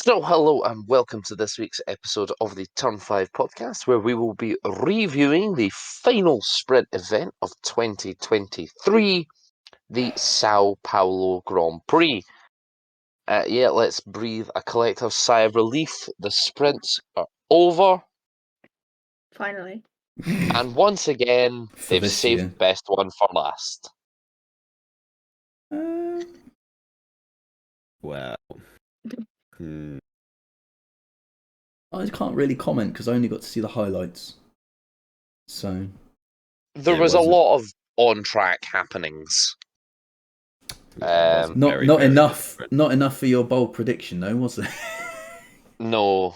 So, hello and welcome to this week's episode of the Turn 5 podcast, where we will be reviewing the final sprint event of 2023, the Sao Paulo Grand Prix. Let's breathe a collective sigh of relief. The sprints are over, Finally. and once again, For they've this saved year. the best one for last. Well, I can't really comment because I only got to see the highlights. So There It was a wasn't- lot of on-track happenings. yeah, it wasn't not very, not very enough different. not enough for your bold prediction though, was it? No,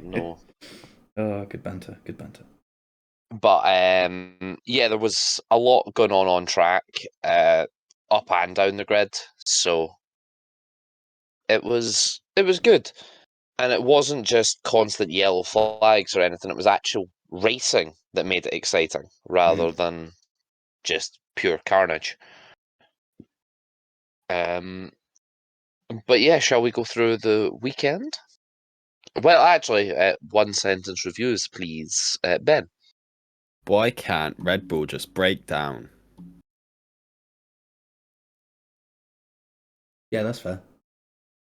no. Oh, good banter, good banter. But there was a lot going on track, up and down the grid. So it was good, and it wasn't just constant yellow flags or anything. It was actual racing that made it exciting, rather than just pure carnage. But yeah, shall we go through the weekend? Well, actually, one sentence reviews, please, Ben. Why can't Red Bull just break down? Yeah, that's fair.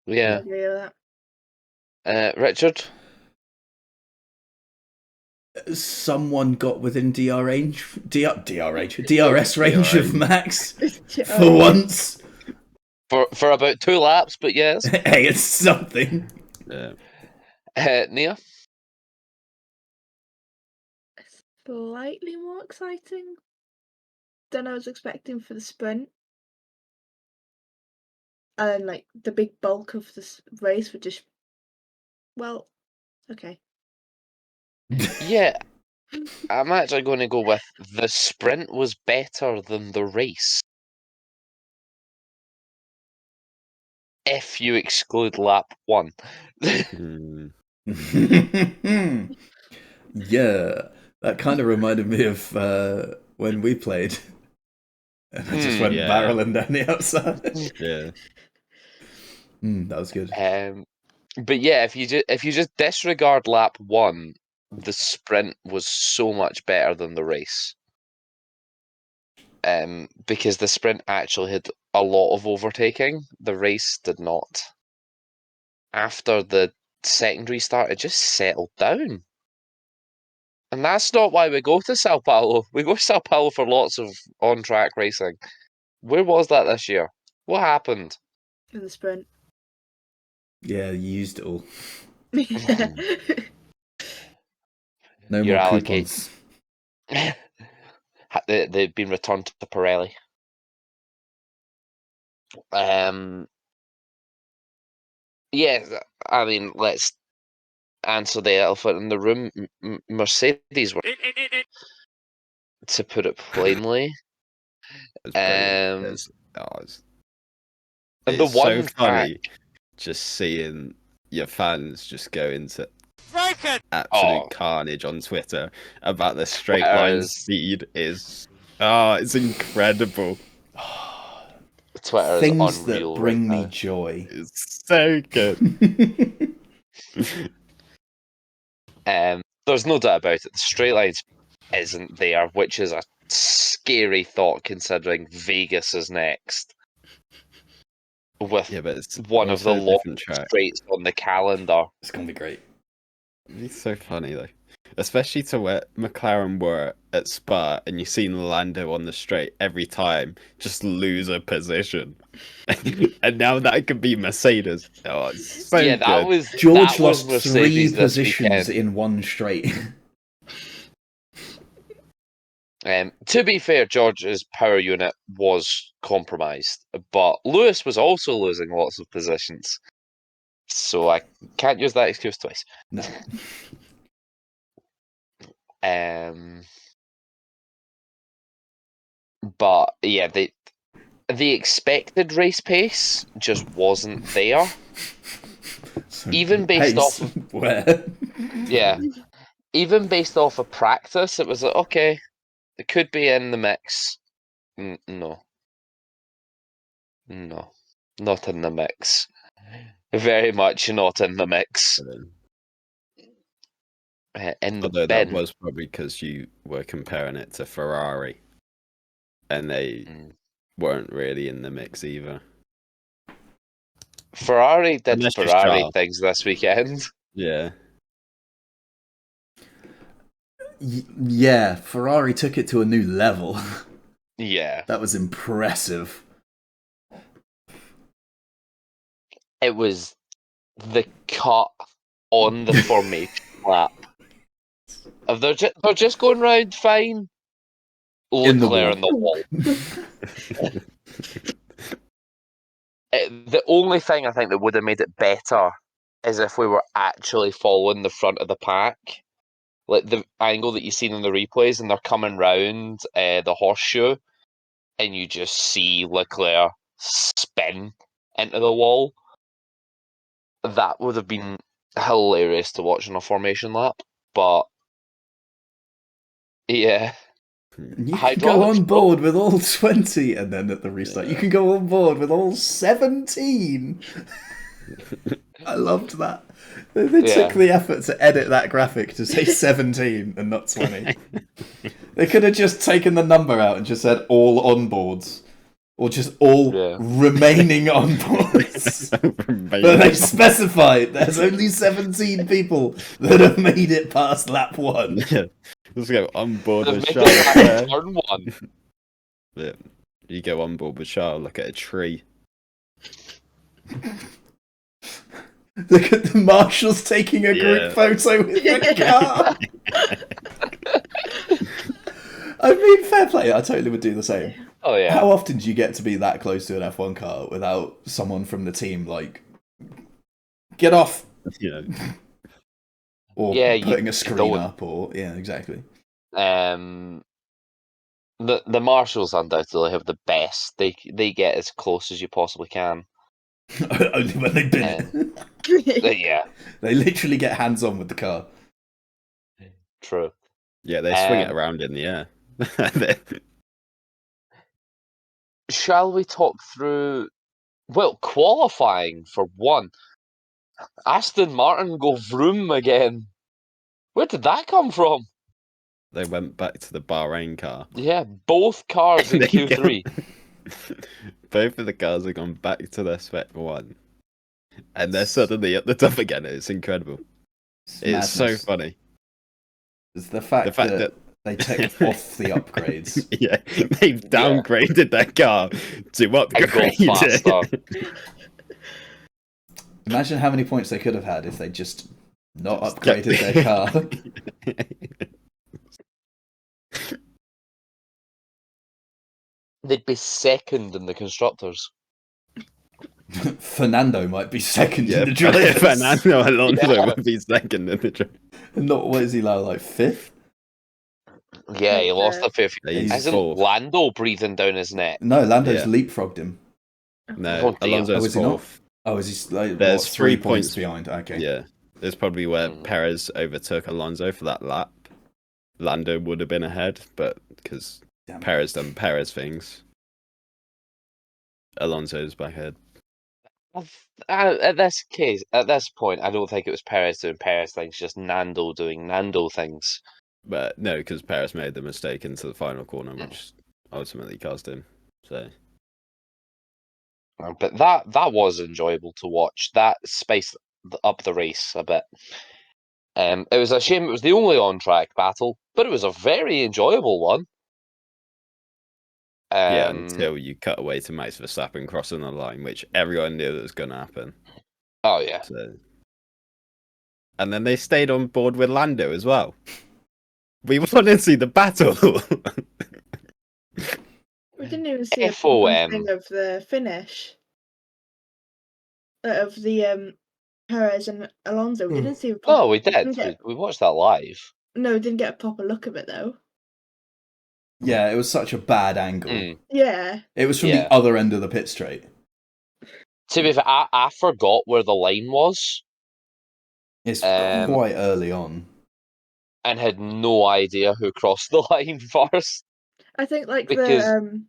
Yeah, I agree with Richard. Someone got within DRS range of Max that. for once. For about 2 laps, but yes. Hey, it's something. Yeah. Nia? Slightly more exciting than I was expecting for the sprint. And like the big bulk of this race were just, well, okay. Yeah, I'm actually going to go with the sprint was better than the race. If you exclude lap 1. Yeah, that kind of reminded me of when we played. And I just went yeah. barreling down the outside. Yeah. That was good. But yeah, if you just disregard lap 1, the sprint was so much better than the race. Because the sprint actually had a lot of overtaking, the race did not. After the secondary start, it just settled down. And that's not why we go to Sao Paulo. We go to Sao Paulo for lots of on-track racing. Where was that this year? What happened? In the sprint. Yeah, you used it all. You're No more allocated. coupons. They've been returned to Pirelli. Yeah, I mean, let's answer the elephant in the room. Mercedes were, to put it plainly. It's brilliant. Um, It's the so one funny track, just seeing your fans just go into Oh. absolute carnage on Twitter about the straight line Twitter's- speed is it's incredible. Twitter Things is unreal that bring right me now. joy. It's so good. There's no doubt about it. The straight line isn't there, which is a scary thought considering Vegas is next. With Yeah, but it's one of the also a long different track. straights on the calendar. It's gonna be great. It's so funny though, especially to where McLaren were at Spa, and you seen Lando on the straight every time just lose a position, and now that could be Mercedes. Oh, it's so Yeah, that good. was George that lost was 3 Mercedes this positions weekend. in one straight. To be fair, George's power unit was compromised, but Lewis was also losing lots of positions. So I can't use that excuse twice. No. But yeah, the expected race pace just wasn't there. So Even based off pace, where? Yeah, even based off of practice, it was like, okay, it could be in the mix. No, not in the mix. very much not in the mix. In the Although that bin. was probably because you were comparing it to Ferrari, and they weren't really in the mix either. Ferrari did Unless you're Ferrari Charles. things this weekend. Yeah. Yeah, Ferrari took it to a new level. Yeah. That was impressive. It was the cut on the formation lap. They're just going round fine. In the Leclerc in the wall. The only thing I think that would have made it better is if we were actually following the front of the pack. Like the angle that you've seen in the replays, and they're coming round the horseshoe, and you just see Leclerc spin into the wall. That would have been hilarious to watch in a formation lap. But yeah. You can go on board with all 20, and then at the restart, you can go on board with all 17. I loved that. They took the effort to edit that graphic to say 17 and not 20. They could have just taken the number out and just said all onboards. Or just all remaining onboards. But they specified there's only 17 people that have made it past lap 1. Yeah. Let's go on board They've with made it Charles. turn 1. Yeah. You go on board with Charles, look at a tree. Look at the marshals taking a group photo with the car. I mean, fair play. I totally would do the same. Oh yeah. How often do you get to be that close to an F1 car without someone from the team like, get off? Or putting a screen up, or exactly. The marshals undoubtedly have the best. They get as close as you possibly can. Only when they bin it. Yeah. They literally get hands on with the car. True. Yeah, they swing it around in the air. Shall we talk through, qualifying for one? Aston Martin go vroom again. Where did that come from? They went back to the Bahrain car. Yeah, both cars in Q3. Both of the cars have gone back to their spec 1. And they're suddenly at the top again. It's incredible. It's so funny. It's the fact that they take off the upgrades. Yeah, they've downgraded their car to upgrade it. Imagine how many points they could have had if they just not upgraded their car. They'd be second in the constructors. Fernando might be second in the drivers. Fernando Alonso would be second in the drivers. Not, what is he now, like 5th? Yeah, he lost the 5th. Isn't fourth. Lando breathing down his neck? No, Lando's leapfrogged him. No, Alonso's 4th. Oh, is he like, there's 3 points behind? Okay. Yeah, there's probably where Perez overtook Alonso for that lap. Lando would have been ahead, but because Perez done Perez things, Alonso's back ahead. At this point, I don't think it was Perez doing Perez things, just Nando doing Nando things. But no, because Perez made the mistake into the final corner, which ultimately cost him. So. But that was enjoyable to watch. That spiced up the race a bit. It was a shame it was the only on-track battle, but it was a very enjoyable one. Yeah, until you cut away to Max Verstappen crossing the line, which everyone knew that was going to happen. Oh, yeah. So. And then they stayed on board with Lando as well. We wanted to see the battle. We didn't even see a thing of the finish. Of the Perez and Alonso. We didn't see a proper... Oh, we did. We watched that live. No, we didn't get a proper look of it, though. Yeah, it was such a bad angle. Yeah. It was from the other end of the pit straight. To be fair, I forgot where the line was. It's quite early on. And had no idea who crossed the line first. I think the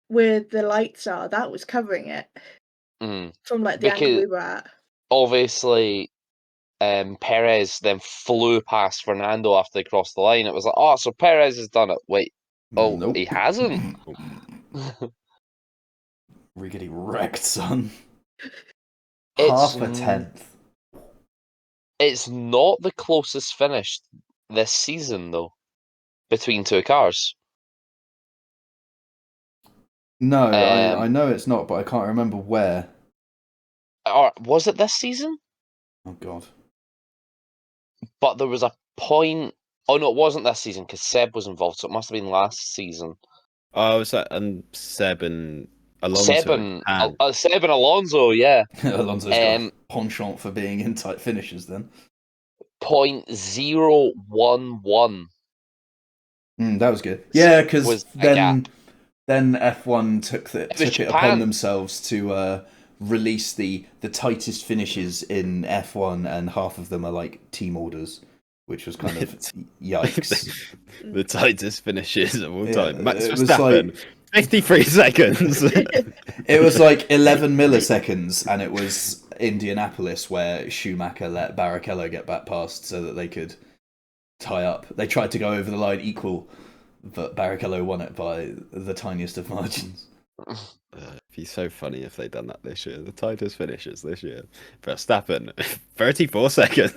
where the lights are, that was covering it. From the angle we were at. obviously Perez then flew past Fernando after they crossed the line. It was like, oh, so Perez has done it. Wait, oh, Nope. he hasn't. Riggedy wrecked, son. It's Half a tenth. It's not the closest finish this season, though, between two cars. No, I know it's not, but I can't remember where. Or was it this season? Oh, God. But there was a point. Oh no, it wasn't this season because Seb was involved, so it must have been last season. Oh, was that Seb and Alonso? Seb and Alonso, yeah. Alonso's got a penchant for being in tight finishes then. 0.011. That was good. Yeah, because Was then F1 took it Japan. upon themselves to release the tightest finishes in F1, and half of them are like team orders, which was kind of yikes. The tightest finishes of all Yeah, time. Max it was Verstappen, 53 seconds. It was like 11 milliseconds, and it was Indianapolis where Schumacher let Barrichello get back past so that they could tie up. They tried to go over the line equal, but Barrichello won it by the tiniest of margins. It'd be so funny if they'd done that this year. The tightest finishes this year. Verstappen, 34 seconds.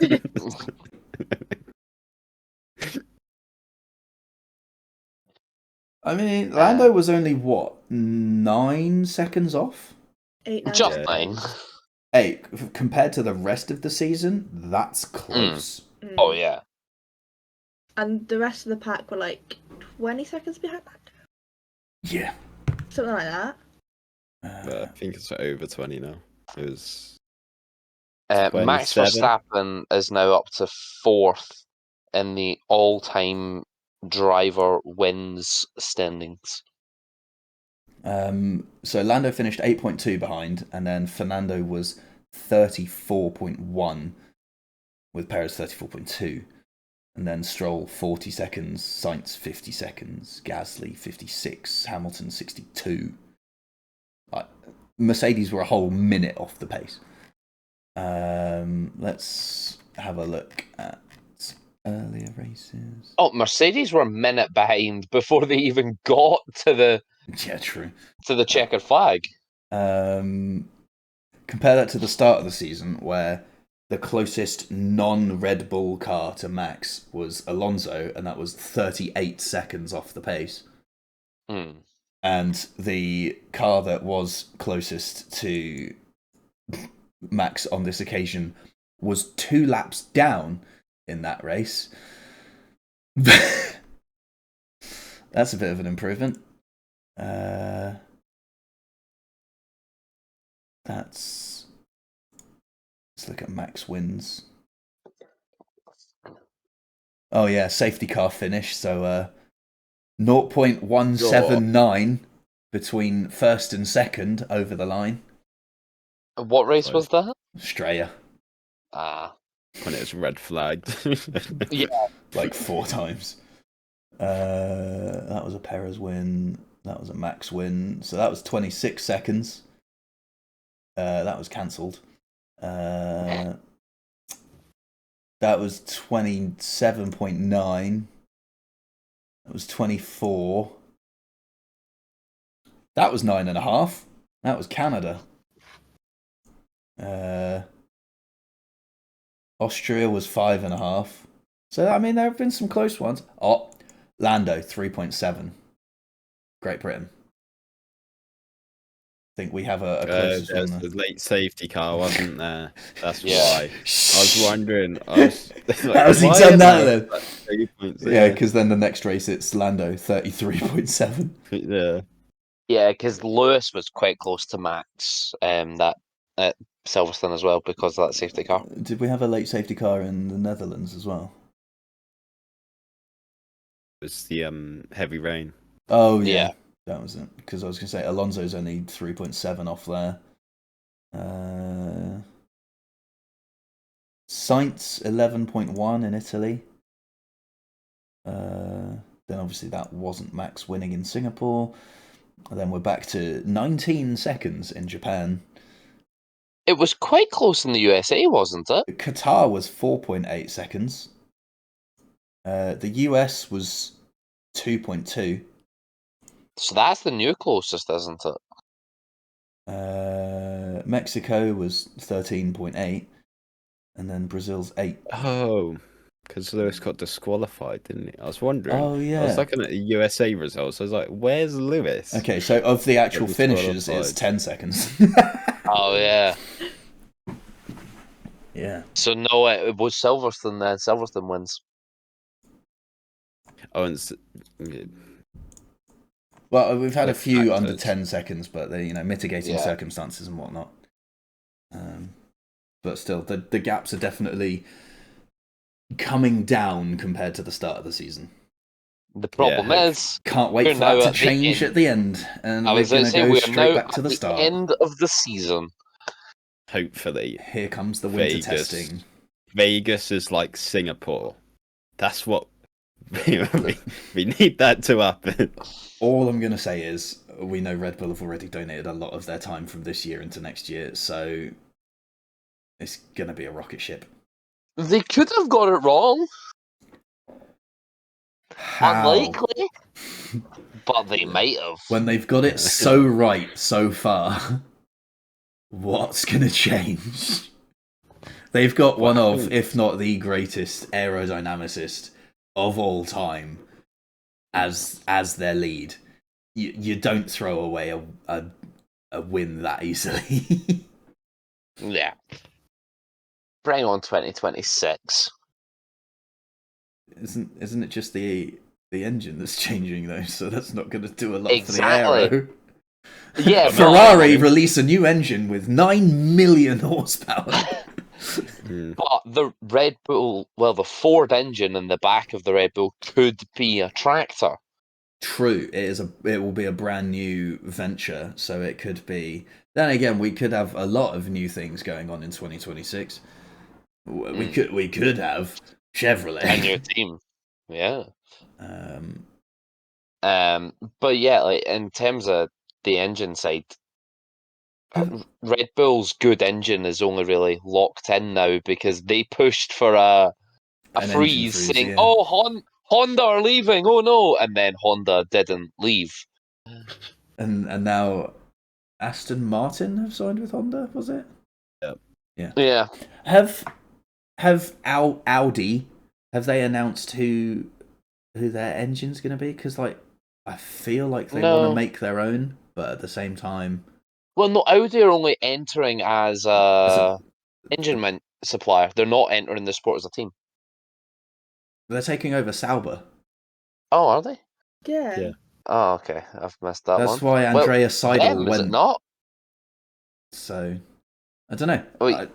I mean, Lando was only, 9 seconds off? 8, 9. Just 9. 8. Compared to the rest of the season, that's close. Oh, yeah. And the rest of the pack were like 20 seconds behind that? Yeah. Something like that. I think it's over 20 now. It was Max 27. Verstappen is now up to 4th in the all-time driver wins standings. So Lando finished 8.2 behind, and then Fernando was 34.1, with Perez 34.2. And then Stroll 40 seconds, Sainz 50 seconds, Gasly 56, Hamilton 62. Mercedes were a whole minute off the pace. Let's have a look at earlier races. Oh, Mercedes were a minute behind before they even got to the true. To the checkered flag. Compare that to the start of the season, where the closest non-Red Bull car to Max was Alonso, and that was 38 seconds off the pace. And the car that was closest to Max on this occasion was 2 laps down in that race. That's a bit of an improvement. Let's look at Max wins. Oh yeah, safety car finish. So 0.179 between first and second over the line. What race was that? Straya. When it was red flagged. Yeah. Like 4 times. That was a Perez win. That was a Max win. So that was 26 seconds. That was cancelled. That was 27.9. That was 24. That was 9.5. That was Canada. Austria was 5.5. So, I mean, there have been some close ones. Oh, Lando, 3.7. Great Britain. I think we have a closest one there. The late safety car, wasn't there? That's Yeah. why. I was wondering. How's he done that then? 3 points, Yeah, because then the next race it's Lando, 33.7. Yeah. Yeah, because Lewis was quite close to Max that at Silverstone as well because of that safety car. Did we have a late safety car in the Netherlands as well? It was the heavy rain. Oh, yeah. That was it. Because I was going to say, Alonso's only 3.7 off there. Sainz, 11.1 in Italy. Then obviously that wasn't Max winning in Singapore. And then we're back to 19 seconds in Japan. It was quite close in the USA, wasn't it? Qatar was 4.8 seconds. The US was 2.2. So that's the new closest, isn't it? Mexico was 13.8, and then Brazil's 8. Oh, because Lewis got disqualified, didn't he? I was wondering. Oh, yeah. I was looking at the USA results. I was like, "Where's Lewis?" Okay, so of the actual Got finishes, it's disqualified. 10 seconds. Oh yeah. Yeah. So no, it was Silverstone then. Silverstone wins. Oh, and Well, we've had a With few under factors. 10 seconds, but they're, mitigating Yeah. circumstances and whatnot. But still, the gaps are definitely coming down compared to the start of the season. The problem is, Can't wait we're for that now to at the change end. at the end, and I we're was going going to to say go we are straight now back to at the the start. end of the season. Hopefully, Here comes the winter Vegas. testing. Vegas is like Singapore. That's what we need that to happen. All I'm going to say is, we know Red Bull have already donated a lot of their time from this year into next year, so it's going to be a rocket ship. They could have got it wrong. How? Unlikely, but they might have. When they've got it so right so far, what's going to change? They've got one of, if not the greatest aerodynamicist of all time as their lead. You don't throw away a win that easily. Yeah. Bring on 2026. Isn't it just the engine that's changing though? So that's not going to do a lot Exactly. for the aero. Yeah, Ferrari release a new engine with 9 million horsepower. But the Red Bull, well, the Ford engine in the back of the Red Bull could be a tractor. True, it will be a brand new venture, so it could be. Then again, we could have a lot of new things going on in 2026. We could have Chevrolet, A new team. Yeah. Um, But yeah, like in terms of the engine side, Red Bull's good engine is only really locked in now because they pushed for a an engine freeze, saying, yeah. "Oh, Honda are leaving! Oh no!" And then Honda didn't leave. And now Aston Martin have signed with Honda, was it? Yep. Yeah. Yeah. Have Audi, have they announced who their engine's going to be? Because like I feel like they want to make their own, but at the same time, well, no, Audi are only entering as a engine supplier. They're not entering the sport as a team. they're taking over Sauber. Oh, are they? Yeah. Oh, okay. I've missed that one. That's why Andrea Seidel went. went. Is it not? So I don't know. Wait,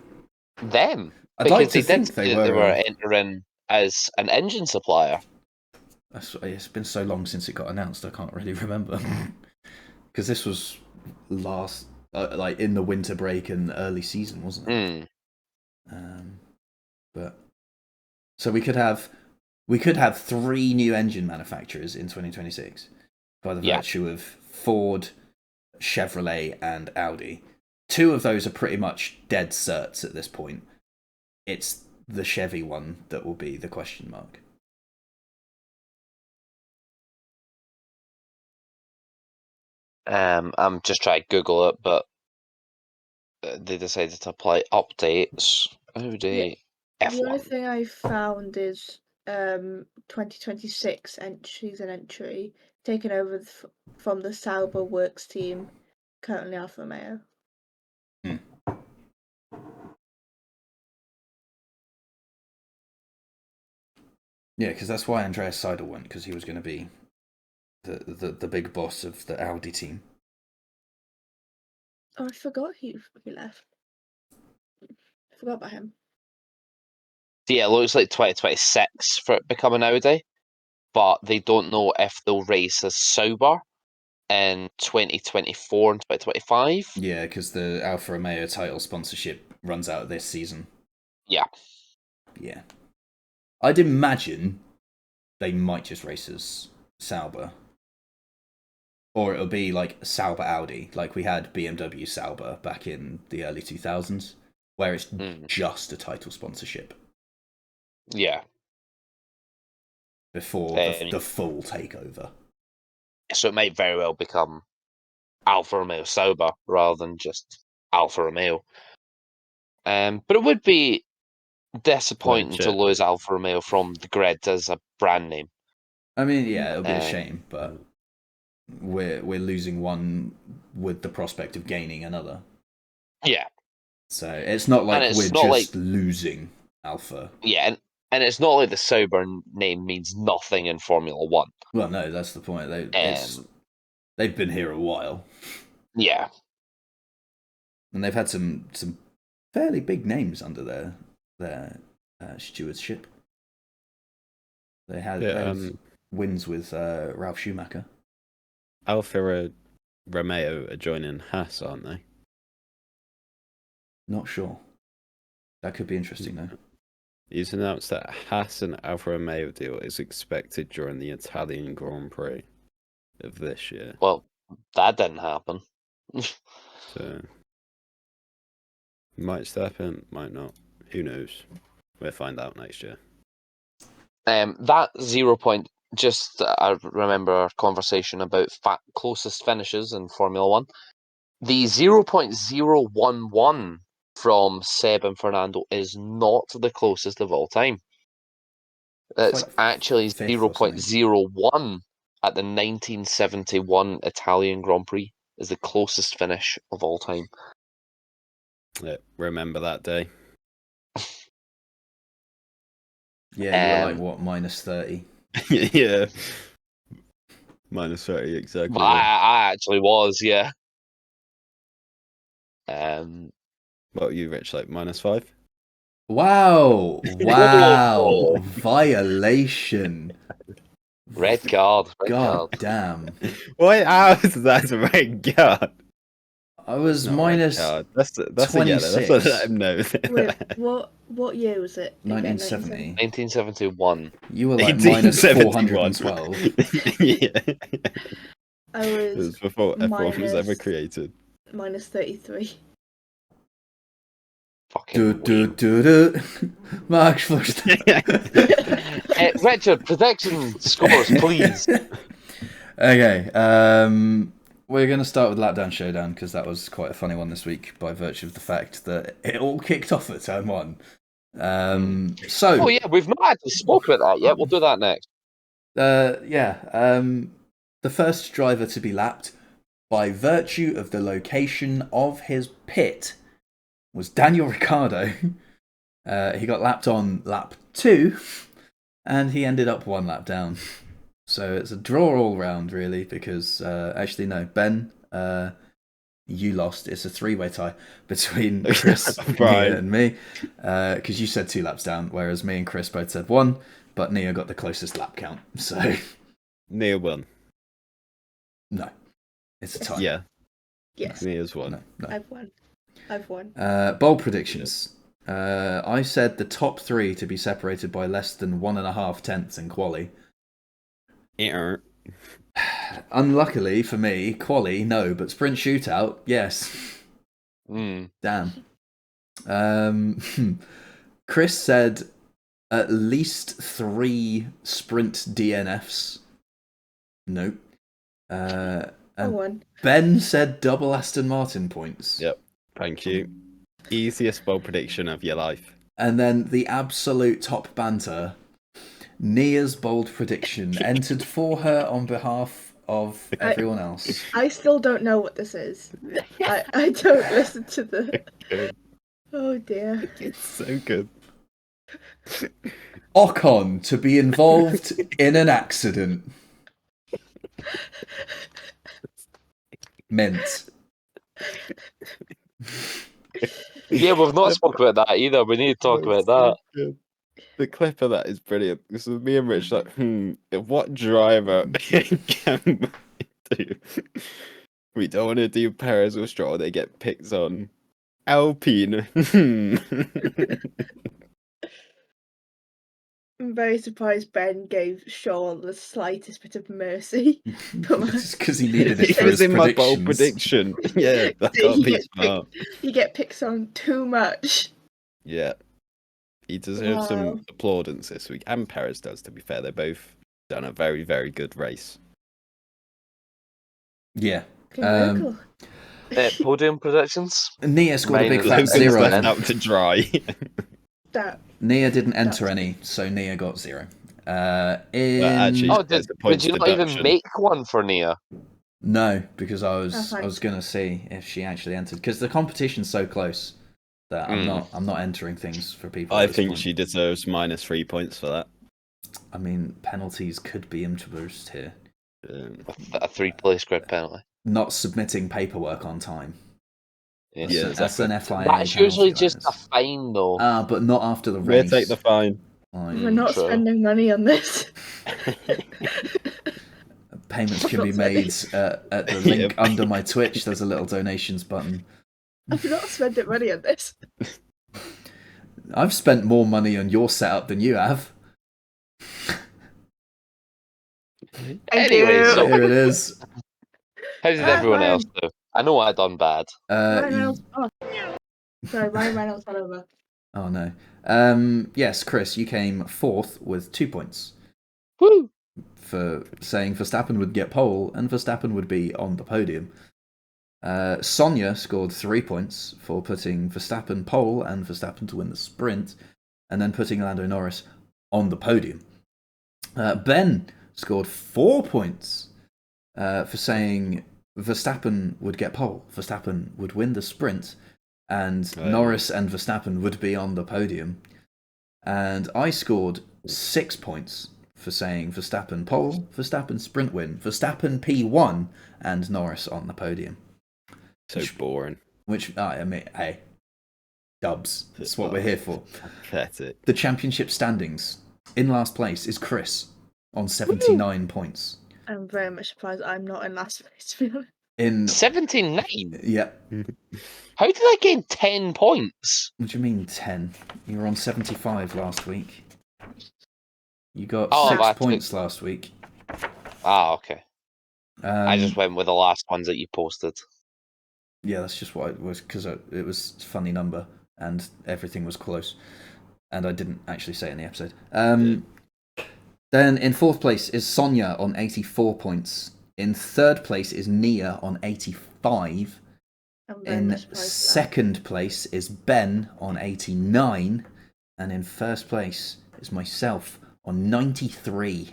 them? I'd like Because to they did think say they that they were. were entering as an engine supplier. It's been so long since it got announced, I can't really remember. Because this was last, like in the winter break and early season, wasn't it? But so we could have 3 new engine manufacturers in 2026 by the virtue of Ford, Chevrolet, and Audi. 2 of those are pretty much dead certs at this point. It's the Chevy one that will be the question mark. I'm just trying to Google it, but they decided to apply updates. Audi The only F1. thing I found is 2026 season entry taken over from the Sauber Works team, currently Alfa Romeo. Yeah, because that's why Andreas Seidel went, because he was going to be the big boss of the Audi team. Oh, I forgot he left. I forgot about him. Yeah, it looks like 2026 for it becoming Audi, but they don't know if they'll race as Sauber in 2024 and 2025. Yeah, because the Alfa Romeo title sponsorship runs out this season. Yeah. Yeah. I'd imagine they might just race as Sauber. or it'll be like Sauber Audi, like we had BMW Sauber back in the early 2000s, where it's just a title sponsorship. Yeah. Before the full takeover. So it might very well become Alfa Romeo Sauber rather than just Alfa Romeo. But it would be disappointing to lose Alfa Romeo from the grid as a brand name. I mean, yeah, it'll be a shame, but we're losing one with the prospect of gaining another. Yeah. So it's not like we're just losing Alpha. Yeah, and it's not like the Sauber name means nothing in Formula One. Well, no, that's the point. They've been here a while. Yeah. And they've had some fairly big names under their stewardship. They had wins with Ralf Schumacher. Alfa Romeo are joining Haas, aren't they? Not sure. That could be interesting, though. He's announced that Haas and Alfa Romeo deal is expected during the Italian Grand Prix of this year. Well, that didn't happen. So, might happen, might not. Who knows? We'll find out next year. That 0 point, just I remember our conversation about closest finishes in Formula One. The 0.011 from Seb and Fernando is not the closest of all time. It's like actually 0.01 at the 1971 Italian Grand Prix is the closest finish of all time. Yeah, remember that day? Yeah, you were like, what, minus 30? Yeah. Minus 30, exactly. But I actually was, yeah. What were you, Rich, like minus 5? Wow. Wow. Violation. Red card. God damn. Why? How is that a red card? I was minus that's 26. A yellow. That's what let him know. Wait, what year was it? 1970. 1971. You were like minus 412. Yeah. I was. It was before F1 was ever created. Minus 33. Fucking Max Verstappen. Richard, prediction scores, please. Okay, we're going to start with Lapdown Showdown because that was quite a funny one this week by virtue of the fact that it all kicked off at turn 1. Oh yeah, we've not actually spoken about that yet. We'll do that next. The first driver to be lapped by virtue of the location of his pit was Daniel Ricciardo. He got lapped on lap 2, and he ended up 1 lap down. So it's a draw all round, really, because actually, no, Ben, you lost. It's a 3-way tie between Chris, Nia, and me, because you said 2 laps down, whereas me and Chris both said 1, but Nia got the closest lap count. So Nia won. No, it's a tie. Yeah. Yes. Nia's won. No. I've won. Bold predictions. I said the top 3 to be separated by less than 1.5 tenths in quali. Yeah. Unluckily for me, quali, no, but sprint shootout, yes. Damn. Chris said at least 3 sprint DNFs. Nope. And Ben said double Aston Martin points. Yep. Thank you. Easiest bold prediction of your life. And then the absolute top banter. Nia's bold prediction entered for her on behalf of everyone else. I still don't know what this is. I don't listen to the... Oh dear. It's so good. Ocon to be involved in an accident. Mint. Yeah, we've not spoken about that either. We need to talk about that. Good. The clip of that is brilliant. This is me and Rich like, what driver can we do? We don't want to do Perez or Stroll. They get picked on. Alpine. I'm very surprised Ben gave Shaw the slightest bit of mercy. Just because he needed it It for was his in my bold predictions. prediction. Yeah, that See, can't you be get smart. You get picked on too much. Yeah. He deserves some Wow. applaudance this week. And Perez does, to be fair. They're both done a very, very good race. Yeah. Good miracle. Podium predictions. Nia scored a big Mine fat is Logan's zero. left out to dry. That Nia didn't enter That's- any, so Nia got 0. actually- Oh, There's did the points you not even deduction. make one for Nia? No, because I was thanks. gonna see if she actually entered because the competition's so close that I'm not entering things for people. I at this think point. she deserves -3 points for that. I mean, penalties could be introduced here. A 3-place grid penalty. Not submitting paperwork on time. Yeah, That's an FIA That's penalty, usually that just is. a fine, though. But not after the We'll race. take the fine. we're not True. spending money on this. Payments can be made at the link under my Twitch. There's a little donations button. I'm not spending money on this. I've spent more money on your setup than you have. Anyway, so Here it is. how did Ah, everyone Ryan. else do? I know I done bad. Ryan Reynolds. Oh. Sorry, Ryan Reynolds fell over. Oh no. Yes, Chris, you came 4th with 2 points Woo! for saying Verstappen would get pole and Verstappen would be on the podium. Sonia scored 3 points for putting Verstappen pole and Verstappen to win the sprint, and then putting Lando Norris on the podium. Ben scored 4 points for saying Verstappen would get pole, Verstappen would win the sprint, and Norris and Verstappen would be on the podium. And I scored 6 points for saying Verstappen pole, Verstappen sprint win, Verstappen P1, and Norris on the podium. So boring. Which, I mean, hey, dubs. That's what we're here for. Pathetic. The championship standings. In last place is Chris on 79 points. I'm very much surprised I'm not in last place, to be honest. In 79? yeah. How did I gain 10 points? What do you mean 10? You were on 75 last week. You got Oh, 6 that's points last week. Ah, okay. I just Um, went with the last ones that you posted. Yeah, that's just what it was, because it was a funny number and everything was close. And I didn't actually say it in the episode. Then in 4th place is Sonia on 84 points. In 3rd place is Nia on 85. I'm very In much surprised. 2nd place is Ben on 89. And in 1st place is myself on 93.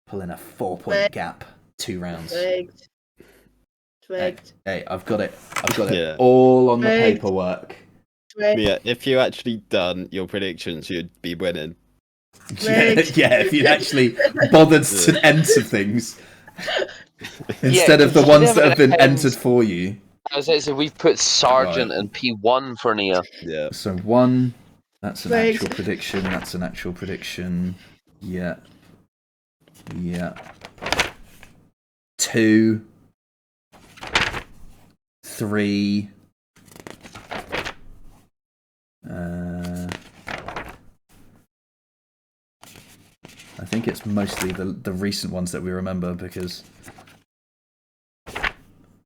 Pulling a 4-point gap. 2 rounds. Twigged. Hey, I've got it. I've got it Yeah. all on the Twigged. paperwork. Twigged. Yeah, if you actually done your predictions, you'd be winning. Yeah, Twigged. if you'd actually bothered to enter things instead Yeah, of the you ones that never have been had- entered for you. I was going to say, we've put Sergeant Right. and P1 for Nia. Yeah. So 1, that's an Twigged. actual prediction. That's an actual prediction. Yeah. Yeah. 2, 3. I think it's mostly the recent ones that we remember because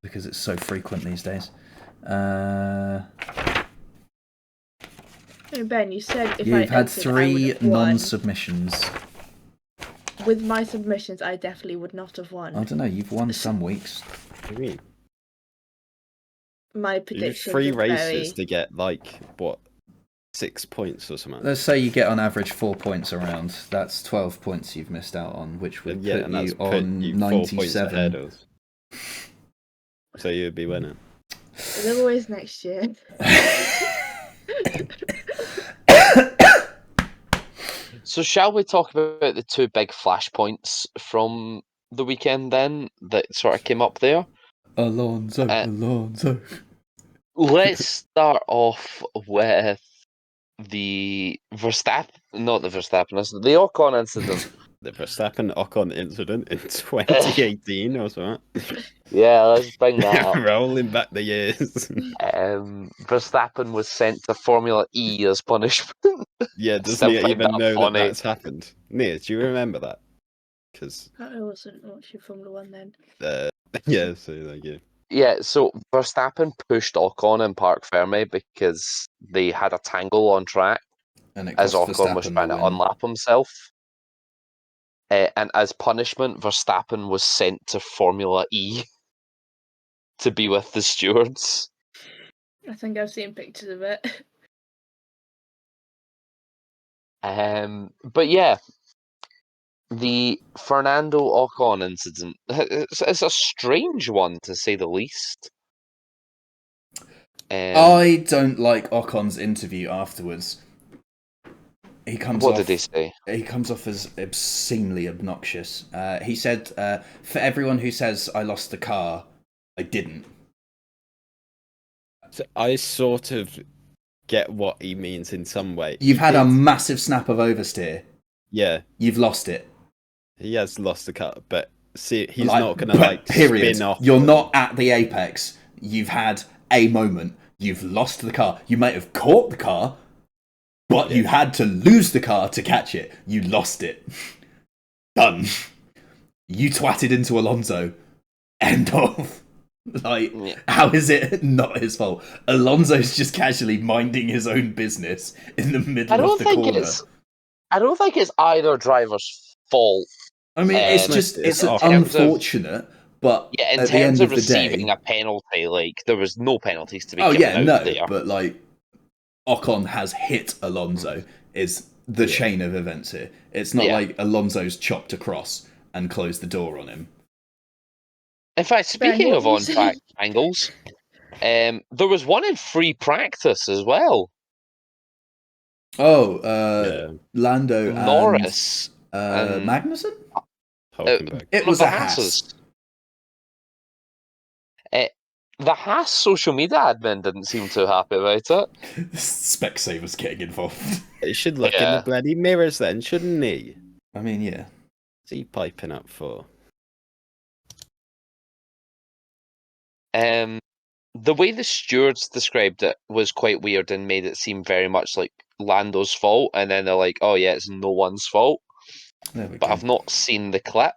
it's so frequent these days. Hey, Ben, you said if I You've had entered, I 3 would have won. non-submissions. With my submissions, I definitely would not have won. I don't know. You've won some weeks. What do you mean? My You did predictions 3 are races very... to get, like, what, 6 points or something? Let's say you get on average 4 points around. That's 12 points you've missed out on, which would Yeah, put and that's you put on you 4 points ahead 97. of. So you'd be winning. There's always next year. So shall we talk about the 2 big flashpoints from the weekend then that sort of came up there? Alonso. Let's start off with the not the Verstappen incident, the Ocon incident. The Verstappen Ocon incident in 2018 or something. Yeah, let's bring that up. Rolling back the years. Verstappen was sent to Formula E as punishment. Yeah, doesn't Still he find even that know that funny. that's happened? Nia, do you remember that? Because I wasn't watching Formula One then. yeah, so there you go. Yeah, so Verstappen pushed Ocon in Parc Ferme because they had a tangle on track And it as cost Ocon was Verstappen trying the to win. unlap himself. And as punishment, Verstappen was sent to Formula E to be with the stewards. I think I've seen pictures of it. But yeah, the Fernando Ocon incident, it's a strange one to say the least. I don't like Ocon's interview afterwards. He comes What off. did he say? He comes off as obscenely obnoxious. He said, "For everyone who says I lost the car, I didn't." So I sort of get what he means in some way. You've He had a did- massive snap of oversteer. Yeah, You've lost it. he has lost the cut, but see, he's Like, not gonna period. spin off. You're and- not at the apex. You've had a moment. You've lost the car. You might have caught the car, but you had to lose the car to catch it. You lost it. Done. You twatted into Alonso. End of. Like, Yeah. how is it not his fault? Alonso's just casually minding his own business in the middle of the corner. I don't think it's either driver's fault. I mean, it's It's unfortunate, but Yeah, in at the terms end of of the day, receiving a penalty, like there was no penalties to be oh given yeah, out no, there. but like Ocon has hit Alonso is the chain of events here. It's not like Alonso's chopped across and closed the door on him. In fact, Ben, speaking what of were you on-track angles, there was one in free practice as well. Oh, Lando Norris and Magnussen? Hulkenberg. It was a Haas. The Haas social media admin didn't seem too happy about it. Specsavers getting involved. He should look in the bloody mirrors then, shouldn't he? I mean, yeah. What's he piping up for? The way the stewards described it was quite weird and made it seem very much like Lando's fault, and then they're like, "Oh yeah, it's no one's fault." But I've not seen the clip.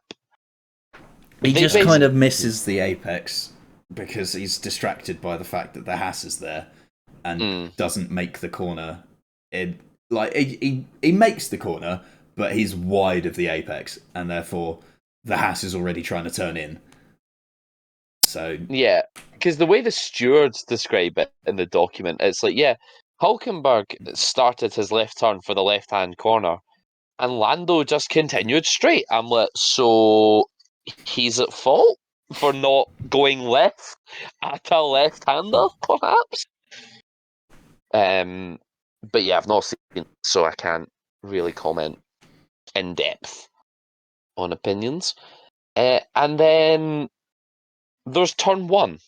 He just kind of misses the apex because he's distracted by the fact that the Haas is there and doesn't make the corner. He makes the corner, but he's wide of the apex, and therefore the Haas is already trying to turn in. So yeah, because the way the stewards describe it in the document, it's like, yeah, Hulkenberg started his left turn for the left-hand corner, and Lando just continued straight. I'm like, so he's at fault for not going left at a left-hander, perhaps? But yeah, I've not seen it, so I can't really comment in depth on opinions. And then there's turn one.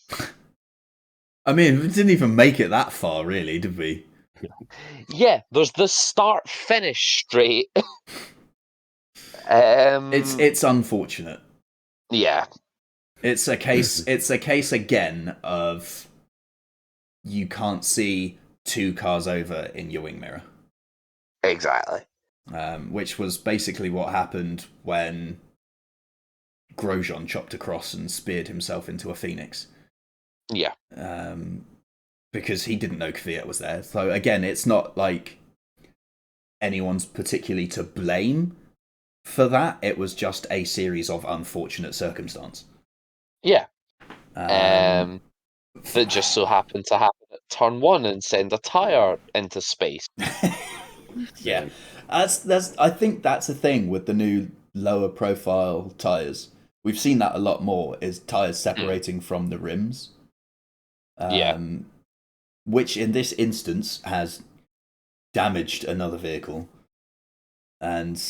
I mean, we didn't even make it that far, really, did we? Yeah, there's the start-finish straight. It's unfortunate. Yeah. It's a case. It's a case again of you can't see two cars over in your wing mirror. Exactly. Which was basically what happened when Grosjean chopped across and speared himself into a Phoenix. Yeah. Because he didn't know Kvyat was there. So again, it's not like anyone's particularly to blame for that. It was just a series of unfortunate circumstance. Yeah. That just so happened to happen at turn one and send a tyre into space. Yeah. That's I think that's a thing with the new lower profile tyres. We've seen that a lot more, is tyres separating from the rims. Which in this instance has damaged another vehicle. And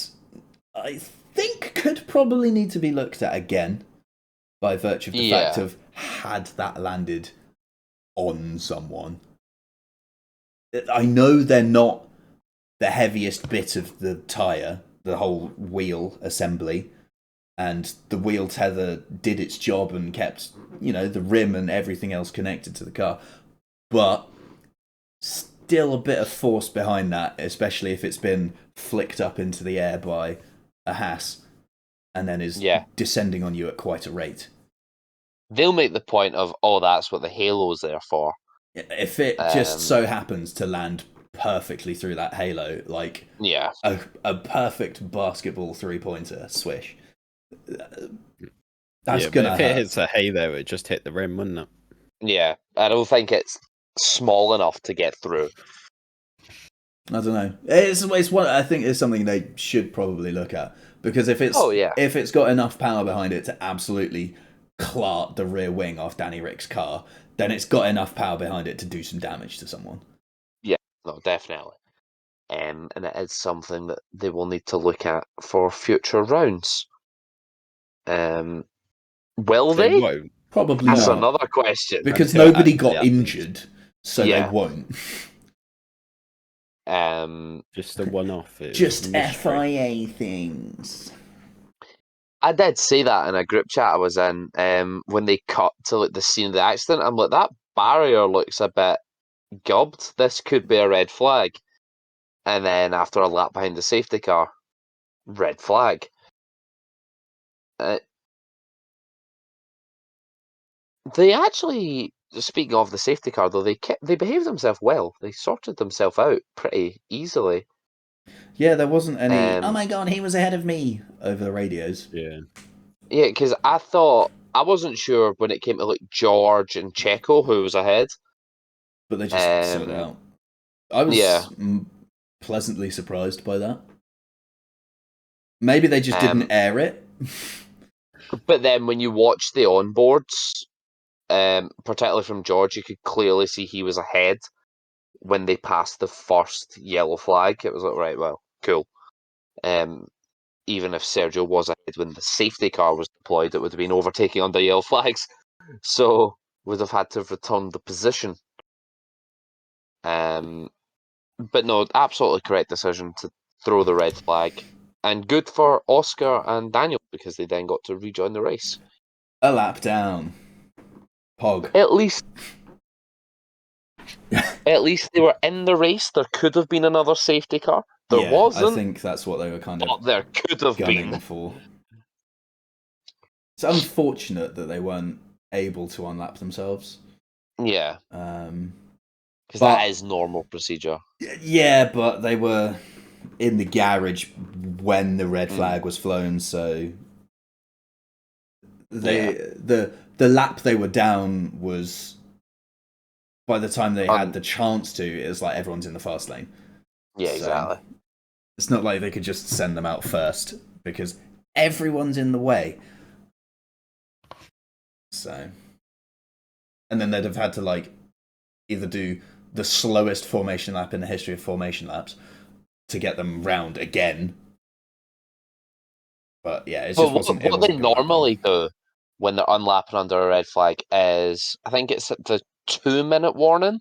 I think could probably need to be looked at again by virtue of the fact of had that landed on someone. I know they're not the heaviest bit of the tyre, the whole wheel assembly, and the wheel tether did its job and kept, the rim and everything else connected to the car. But still a bit of force behind that, especially if it's been flicked up into the air by a Haas and then is descending on you at quite a rate. They'll make the point of, that's what the halo's there for. If it just so happens to land perfectly through that halo, like a perfect basketball 3-pointer swish, that's gonna if hurt. it hits a halo, it just hit the rim, wouldn't it? Yeah, I don't think it's small enough to get through. I don't know. It's one. I think it's something they should probably look at, because if it's got enough power behind it to absolutely clart the rear wing off Danny Rick's car, then it's got enough power behind it to do some damage to someone. Yeah, no, definitely. And it is something that they will need to look at for future rounds. Will they? Won't. Probably That's not. another question. Because nobody got injured, so they won't. Just a one-off. Just FIA things. I did say that in a group chat I was in when they cut to the scene of the accident. I'm like, that barrier looks a bit gubbed. This could be a red flag. And then after a lap behind the safety car, red flag. They actually, speaking of the safety car though, they behaved themselves well. They sorted themselves out pretty easily. Yeah, there wasn't any, oh my god, he was ahead of me, over the radios. Yeah. Yeah, because I wasn't sure when it came to George and Checo who was ahead. But they just sorted it out. I was pleasantly surprised by that. Maybe they just didn't air it. But then when you watch the onboards, particularly from George, you could clearly see he was ahead when they passed the first yellow flag. It was like, right, well, cool. Even if Sergio was ahead when the safety car was deployed, it would have been overtaking under yellow flags. So would have had to have returned the position. But no, absolutely correct decision to throw the red flag. And good for Oscar and Daniel, because they then got to rejoin the race. A lap down. Pog. At least they were in the race. There could have been another safety car. There wasn't. I think that's what they were kind of there could have gunning been for. It's unfortunate that they weren't able to unlap themselves. Yeah. Because that is normal procedure. Yeah, but they were in the garage when the red flag was flown, so the lap they were down was, by the time they had the chance to, it was like everyone's in the fast lane. Yeah, exactly. It's not like they could just send them out first, because everyone's in the way. So, and then they'd have had to either do the slowest formation lap in the history of formation laps to get them round again. But yeah, it just wasn't. What they normally do when they're unlapping under a red flag is, I think it's the 2-minute warning.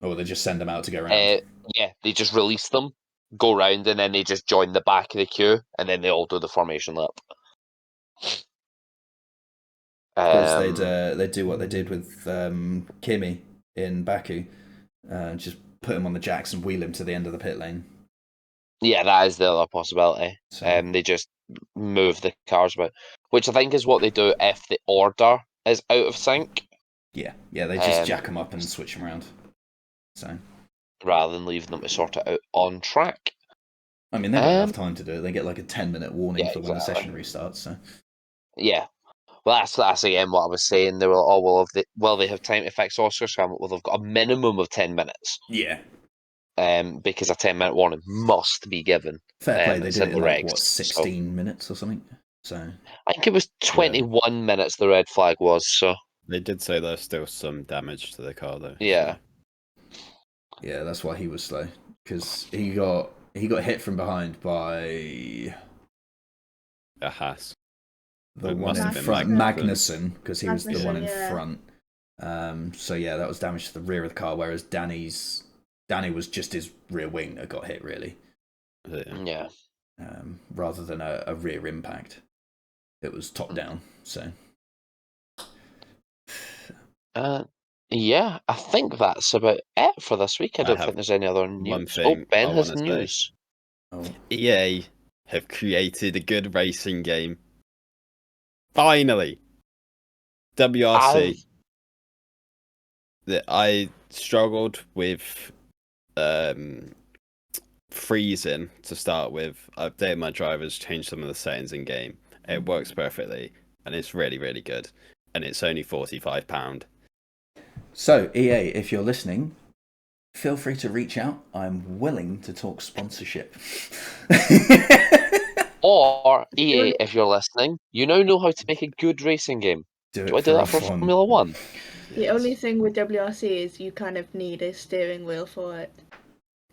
Or they just send them out to go around. Yeah, they just release them, go round, and then they just join the back of the queue, and then they all do the formation lap. Of course, they'd do what they did with Kimi in Baku, just put him on the jacks and wheel him to the end of the pit lane. Yeah, that is the other possibility. So. They just move the cars about, which I think is what they do if the order is out of sync. Yeah, they just jack them up and switch them around. So rather than leaving them to sort it out on track. I mean, they don't have time to do it. They get a 10-minute warning for when the session restarts. So yeah. Well, that's again what I was saying. They were they have time to fix Oscar scramble. Well, they've got a minimum of 10 minutes. Yeah. Because a 10-minute warning must be given. Fair play, they did it in 16 minutes or something. So I think it was 21 minutes the red flag was. So they did say there's still some damage to the car though. Yeah. So. Yeah, that's why he was slow, because he got hit from behind by a Haas. The one in front, Magnussen, because he was the one in front. So yeah, that was damage to the rear of the car, whereas Danny was just his rear wing that got hit, really. Yeah. Rather than a rear impact, it was top down. So Yeah, I think that's about it for this week. I don't have think there's any other one news. thing Ben I has wanna say. news. Oh. EA have created a good racing game. Finally! WRC. That I struggled with freezing to start with. I updated my drivers, changed some of the settings in game. It works perfectly, and it's really, really good. And it's only £45. So, EA, if you're listening, feel free to reach out. I'm willing to talk sponsorship. Or EA, if you're listening, you now know how to make a good racing game. Do I it do that for for fun. Formula One? The only thing with WRC is you kind of need a steering wheel for it.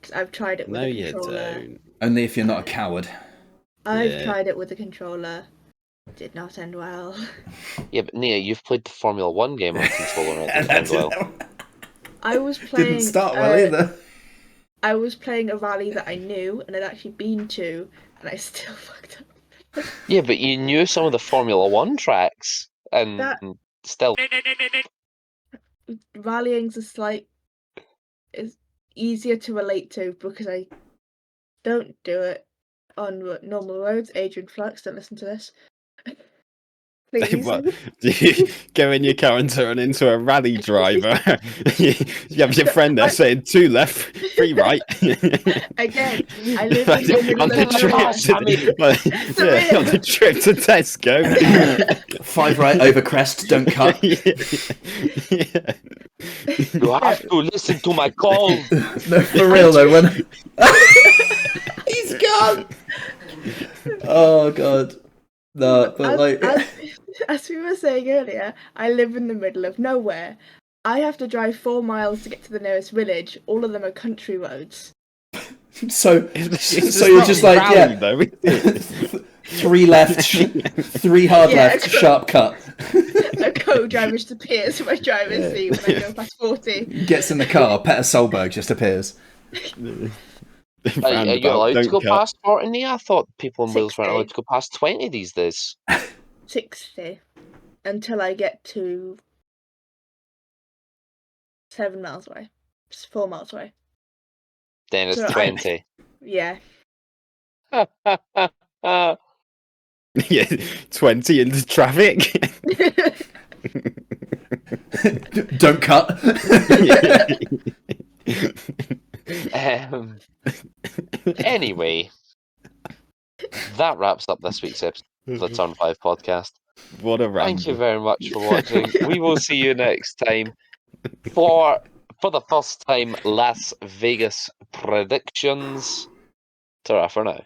'Cause I've tried it with No, a you controller. don't. Only if you're not a coward. I've Yeah. tried it with a controller. Did not end well. Yeah, but Nia, you've played the Formula One game on controller and it And didn't that end well. I was playing. didn't start well either. I was playing a rally that I knew and had actually been to, and I still fucked up. Yeah, but you knew some of the Formula One tracks, and That- still. Rallying's is easier to relate to because I don't do it on normal roads. Adrian Flux, don't listen to this. Please. What? Do you go in your car and turn into a rally driver? You have your friend there saying 2 left, 3 right. Again, I live in the middle on of the trip nowhere. to, on the trip to Tesco. 5 right over crest, don't cut. Yeah. You have to listen to my call. No, for real though, when he's gone. Oh god. No, but like As we were saying earlier, I live in the middle of nowhere. I have to drive 4 miles to get to the nearest village. All of them are country roads. so It's so you're not just like, rally, yeah, though. 3 left, 3 hard Yeah, left, sharp cut. A co-driver just appears in my driver's seat when I go past 40. Gets in the car, Petter Solberg just appears. Are you allowed to Don't go cut. past 40, Nia? I thought people in Wales weren't 60. allowed to go past 20 these days. 60 until I get to 7 miles away. It's 4 miles away. Then it's So 20. Yeah. Yeah, 20 into traffic. Don't cut. Anyway, that wraps up this week's episode of the Turn 5 podcast. What a ramble. Thank you very much for watching. We will see you next time for the first time Las Vegas predictions. Ta-ra for now.